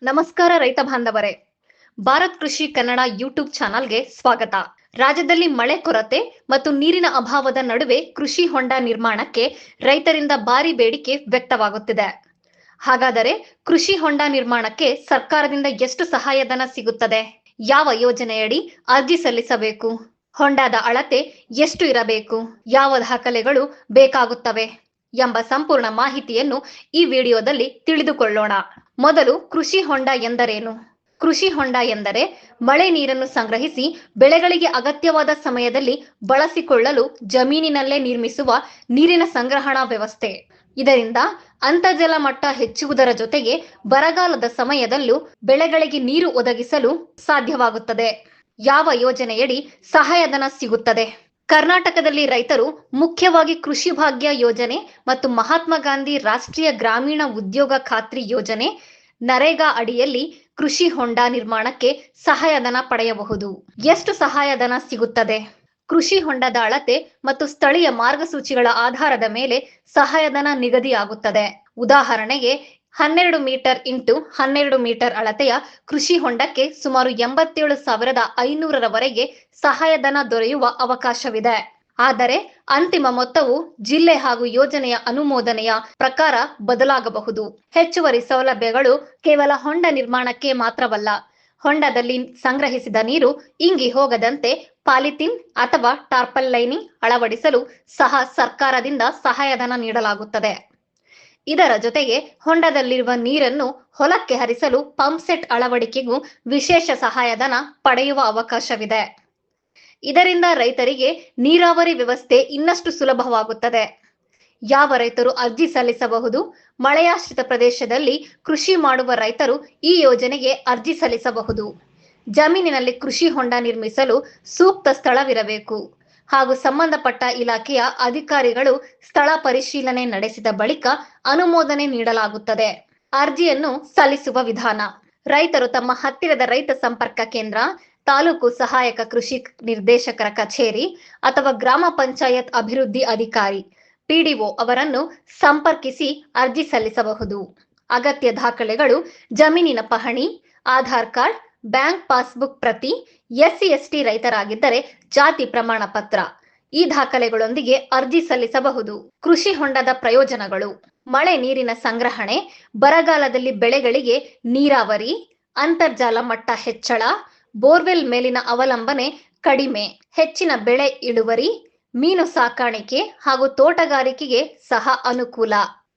ನಮಸ್ಕಾರ ರೈತ ಬಾಂಧವರೇ. ಭಾರತ್ ಕೃಷಿ ಕನ್ನಡ ಯೂಟ್ಯೂಬ್ ಚಾನಲ್ಗೆ ಸ್ವಾಗತ. ರಾಜ್ಯದಲ್ಲಿ ಮಳೆ ಕೊರತೆ ಮತ್ತು ನೀರಿನ ಅಭಾವದ ನಡುವೆ ಕೃಷಿ ಹೊಂಡ ನಿರ್ಮಾಣಕ್ಕೆ ರೈತರಿಂದ ಭಾರಿ ಬೇಡಿಕೆ ವ್ಯಕ್ತವಾಗುತ್ತಿದೆ. ಹಾಗಾದರೆ ಕೃಷಿ ಹೊಂಡ ನಿರ್ಮಾಣಕ್ಕೆ ಸರ್ಕಾರದಿಂದ ಎಷ್ಟು ಸಹಾಯಧನ ಸಿಗುತ್ತದೆ? ಯಾವ ಯೋಜನೆಯಡಿ ಅರ್ಜಿ ಸಲ್ಲಿಸಬೇಕು? ಹೊಂಡದ ಅಳತೆ ಎಷ್ಟು ಇರಬೇಕು? ಯಾವ ದಾಖಲೆಗಳು ಬೇಕಾಗುತ್ತವೆ ಎಂಬ ಸಂಪೂರ್ಣ ಮಾಹಿತಿಯನ್ನು ಈ ವಿಡಿಯೋದಲ್ಲಿ ತಿಳಿದುಕೊಳ್ಳೋಣ. ಮೊದಲು ಕೃಷಿ ಹೊಂಡ ಎಂದರೇನು? ಕೃಷಿ ಹೊಂಡ ಎಂದರೆ ಮಳೆ ನೀರನ್ನು ಸಂಗ್ರಹಿಸಿ ಬೆಳೆಗಳಿಗೆ ಅಗತ್ಯವಾದ ಸಮಯದಲ್ಲಿ ಬಳಸಿಕೊಳ್ಳಲು ಜಮೀನಿನಲ್ಲೇ ನಿರ್ಮಿಸುವ ನೀರಿನ ಸಂಗ್ರಹಣಾ ವ್ಯವಸ್ಥೆ. ಇದರಿಂದ ಅಂತರ್ಜಲ ಮಟ್ಟ ಹೆಚ್ಚುವುದರ ಜೊತೆಗೆ ಬರಗಾಲದ ಸಮಯದಲ್ಲೂ ಬೆಳೆಗಳಿಗೆ ನೀರು ಒದಗಿಸಲು ಸಾಧ್ಯವಾಗುತ್ತದೆ. ಯಾವ ಯೋಜನೆಯಡಿ ಸಹಾಯಧನ ಸಿಗುತ್ತದೆ? ಕರ್ನಾಟಕದಲ್ಲಿ ರೈತರು ಮುಖ್ಯವಾಗಿ ಕೃಷಿ ಭಾಗ್ಯ ಯೋಜನೆ ಮತ್ತು ಮಹಾತ್ಮ ಗಾಂಧಿ ರಾಷ್ಟ್ರೀಯ ಗ್ರಾಮೀಣ ಉದ್ಯೋಗ ಖಾತ್ರಿ ಯೋಜನೆ ನರೇಗಾ ಅಡಿಯಲ್ಲಿ ಕೃಷಿ ಹೊಂಡ ನಿರ್ಮಾಣಕ್ಕೆ ಸಹಾಯಧನ ಪಡೆಯಬಹುದು. ಎಷ್ಟು ಸಹಾಯಧನ ಸಿಗುತ್ತದೆ? ಕೃಷಿ ಹೊಂಡದ ಅಳತೆ ಮತ್ತು ಸ್ಥಳೀಯ ಮಾರ್ಗಸೂಚಿಗಳ ಆಧಾರದ ಮೇಲೆ ಸಹಾಯಧನ ನಿಗದಿಯಾಗುತ್ತದೆ. ಉದಾಹರಣೆಗೆ 12 ಮೀಟರ್ ಇಂಟು 12 ಮೀಟರ್ ಅಳತೆಯ ಕೃಷಿ ಹೊಂಡಕ್ಕೆ ಸುಮಾರು 87,500ರವರೆಗೆ ಸಹಾಯಧನ ದೊರೆಯುವ ಅವಕಾಶವಿದೆ. ಆದರೆ ಅಂತಿಮ ಮೊತ್ತವು ಜಿಲ್ಲೆ ಹಾಗೂ ಯೋಜನೆಯ ಅನುಮೋದನೆಯ ಪ್ರಕಾರ ಬದಲಾಗಬಹುದು. ಹೆಚ್ಚುವರಿ ಸೌಲಭ್ಯಗಳು ಕೇವಲ ಹೊಂಡ ನಿರ್ಮಾಣಕ್ಕೆ ಮಾತ್ರವಲ್ಲ, ಹೊಂಡದಲ್ಲಿ ಸಂಗ್ರಹಿಸಿದ ನೀರು ಇಂಗಿ ಹೋಗದಂತೆ ಪಾಲಿಥೀನ್ ಅಥವಾ ಟಾರ್ಪಲ್ ಲೈನಿಂಗ್ ಅಳವಡಿಸಲು ಸಹ ಸರ್ಕಾರದಿಂದ ಸಹಾಯಧನ ನೀಡಲಾಗುತ್ತದೆ. ಇದರ ಜೊತೆಗೆ ಹೊಂಡದಲ್ಲಿರುವ ನೀರನ್ನು ಹೊಲಕ್ಕೆ ಹರಿಸಲು ಪಂಪ್ ಸೆಟ್ ಅಳವಡಿಕೆಗೂ ವಿಶೇಷ ಸಹಾಯಧನ ಪಡೆಯುವ ಅವಕಾಶವಿದೆ. ಇದರಿಂದ ರೈತರಿಗೆ ನೀರಾವರಿ ವ್ಯವಸ್ಥೆ ಇನ್ನಷ್ಟು ಸುಲಭವಾಗುತ್ತದೆ. ಯಾವ ರೈತರು ಅರ್ಜಿ ಸಲ್ಲಿಸಬಹುದು? ಮಳೆಯಾಶ್ರಿತ ಪ್ರದೇಶದಲ್ಲಿ ಕೃಷಿ ಮಾಡುವ ರೈತರು ಈ ಯೋಜನೆಗೆ ಅರ್ಜಿ ಸಲ್ಲಿಸಬಹುದು. ಜಮೀನಿನಲ್ಲಿ ಕೃಷಿ ಹೊಂಡ ನಿರ್ಮಿಸಲು ಸೂಕ್ತ ಸ್ಥಳವಿರಬೇಕು ಹಾಗೂ ಸಂಬಂಧಪಟ್ಟ ಇಲಾಖೆಯ ಅಧಿಕಾರಿಗಳು ಸ್ಥಳ ಪರಿಶೀಲನೆ ನಡೆಸಿದ ಬಳಿಕ ಅನುಮೋದನೆ ನೀಡಲಾಗುತ್ತದೆ. ಅರ್ಜಿಯನ್ನು ಸಲ್ಲಿಸುವ ವಿಧಾನ: ರೈತರು ತಮ್ಮ ಹತ್ತಿರದ ರೈತ ಸಂಪರ್ಕ ಕೇಂದ್ರ, ತಾಲೂಕು ಸಹಾಯಕ ಕೃಷಿ ನಿರ್ದೇಶಕರ ಕಚೇರಿ ಅಥವಾ ಗ್ರಾಮ ಪಂಚಾಯತ್ ಅಭಿವೃದ್ಧಿ ಅಧಿಕಾರಿ PDO ಅವರನ್ನು ಸಂಪರ್ಕಿಸಿ ಅರ್ಜಿ ಸಲ್ಲಿಸಬಹುದು. ಅಗತ್ಯ ದಾಖಲೆಗಳು: ಜಮೀನಿನ ಪಹಣಿ, ಆಧಾರ್ ಕಾರ್ಡ್, ಬ್ಯಾಂಕ್ ಪಾಸ್ಬುಕ್ ಪ್ರತಿ, SC/ST ರೈತರಾಗಿದ್ದರೆ ಜಾತಿ ಪ್ರಮಾಣ ಪತ್ರ. ಈ ದಾಖಲೆಗಳೊಂದಿಗೆ ಅರ್ಜಿ ಸಲ್ಲಿಸಬಹುದು. ಕೃಷಿ ಹೊಂಡದ ಪ್ರಯೋಜನಗಳು: ಮಳೆ ನೀರಿನ ಸಂಗ್ರಹಣೆ, ಬರಗಾಲದಲ್ಲಿ ಬೆಳೆಗಳಿಗೆ ನೀರಾವರಿ, ಅಂತರ್ಜಲ ಮಟ್ಟ ಹೆಚ್ಚಳ, ಬೋರ್ವೆಲ್ ಮೇಲಿನ ಅವಲಂಬನೆ ಕಡಿಮೆ, ಹೆಚ್ಚಿನ ಬೆಳೆ ಇಳುವರಿ, ಮೀನು ಸಾಕಾಣಿಕೆ ಹಾಗೂ ತೋಟಗಾರಿಕೆಗೆ ಸಹ ಅನುಕೂಲ.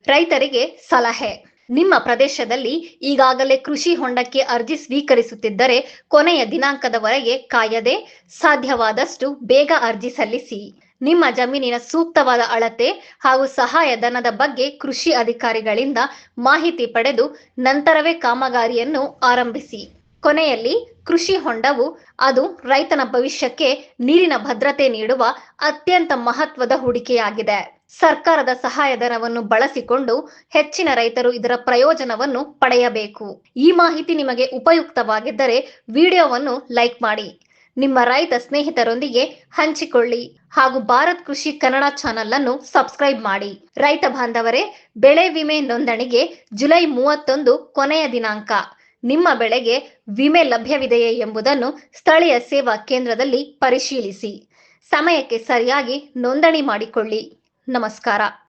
ರೈತರಿಗೆ ಸಲಹೆ: ನಿಮ್ಮ ಪ್ರದೇಶದಲ್ಲಿ ಈಗಾಗಲೇ ಕೃಷಿ ಹೊಂಡಕ್ಕೆ ಅರ್ಜಿ ಸ್ವೀಕರಿಸುತ್ತಿದ್ದರೆ ಕೊನೆಯ ದಿನಾಂಕದವರೆಗೆ ಕಾಯದೆ ಸಾಧ್ಯವಾದಷ್ಟು ಬೇಗ ಅರ್ಜಿ ಸಲ್ಲಿಸಿ. ನಿಮ್ಮ ಜಮೀನಿನ ಸೂಕ್ತವಾದ ಅಳತೆ ಹಾಗೂ ಸಹಾಯಧನದ ಬಗ್ಗೆ ಕೃಷಿ ಅಧಿಕಾರಿಗಳಿಂದ ಮಾಹಿತಿ ಪಡೆದು ನಂತರವೇ ಕಾಮಗಾರಿಯನ್ನು ಆರಂಭಿಸಿ. ಕೊನೆಯಲ್ಲಿ ಕೃಷಿ ಹೊಂಡವು ಅದು ರೈತನ ಭವಿಷ್ಯಕ್ಕೆ ನೀರಿನ ಭದ್ರತೆ ನೀಡುವ ಅತ್ಯಂತ ಮಹತ್ವದ ಹೂಡಿಕೆಯಾಗಿದೆ. ಸರ್ಕಾರದ ಸಹಾಯಧನವನ್ನು ಬಳಸಿಕೊಂಡು ಹೆಚ್ಚಿನ ರೈತರು ಇದರ ಪ್ರಯೋಜನವನ್ನು ಪಡೆಯಬೇಕು. ಈ ಮಾಹಿತಿ ನಿಮಗೆ ಉಪಯುಕ್ತವಾಗಿದ್ದರೆ ವಿಡಿಯೋವನ್ನು ಲೈಕ್ ಮಾಡಿ, ನಿಮ್ಮ ರೈತ ಸ್ನೇಹಿತರೊಂದಿಗೆ ಹಂಚಿಕೊಳ್ಳಿ ಹಾಗೂ ಭಾರತ್ ಕೃಷಿ ಕನ್ನಡ ಚಾನೆಲ್ ಅನ್ನು ಸಬ್ಸ್ಕ್ರೈಬ್ ಮಾಡಿ. ರೈತ ಬಾಂಧವರೇ, ಬೆಳೆ ವಿಮೆ ನೋಂದಣಿಗೆ ಜುಲೈ 31 ಕೊನೆಯ ದಿನಾಂಕ. ನಿಮ್ಮ ಬೆಳೆಗೆ ವಿಮೆ ಲಭ್ಯವಿದೆಯೇ ಎಂಬುದನ್ನು ಸ್ಥಳೀಯ ಸೇವಾ ಕೇಂದ್ರದಲ್ಲಿ ಪರಿಶೀಲಿಸಿ. ಸಮಯಕ್ಕೆ ಸರಿಯಾಗಿ ನೋಂದಣಿ ಮಾಡಿಕೊಳ್ಳಿ. ನಮಸ್ಕಾರ.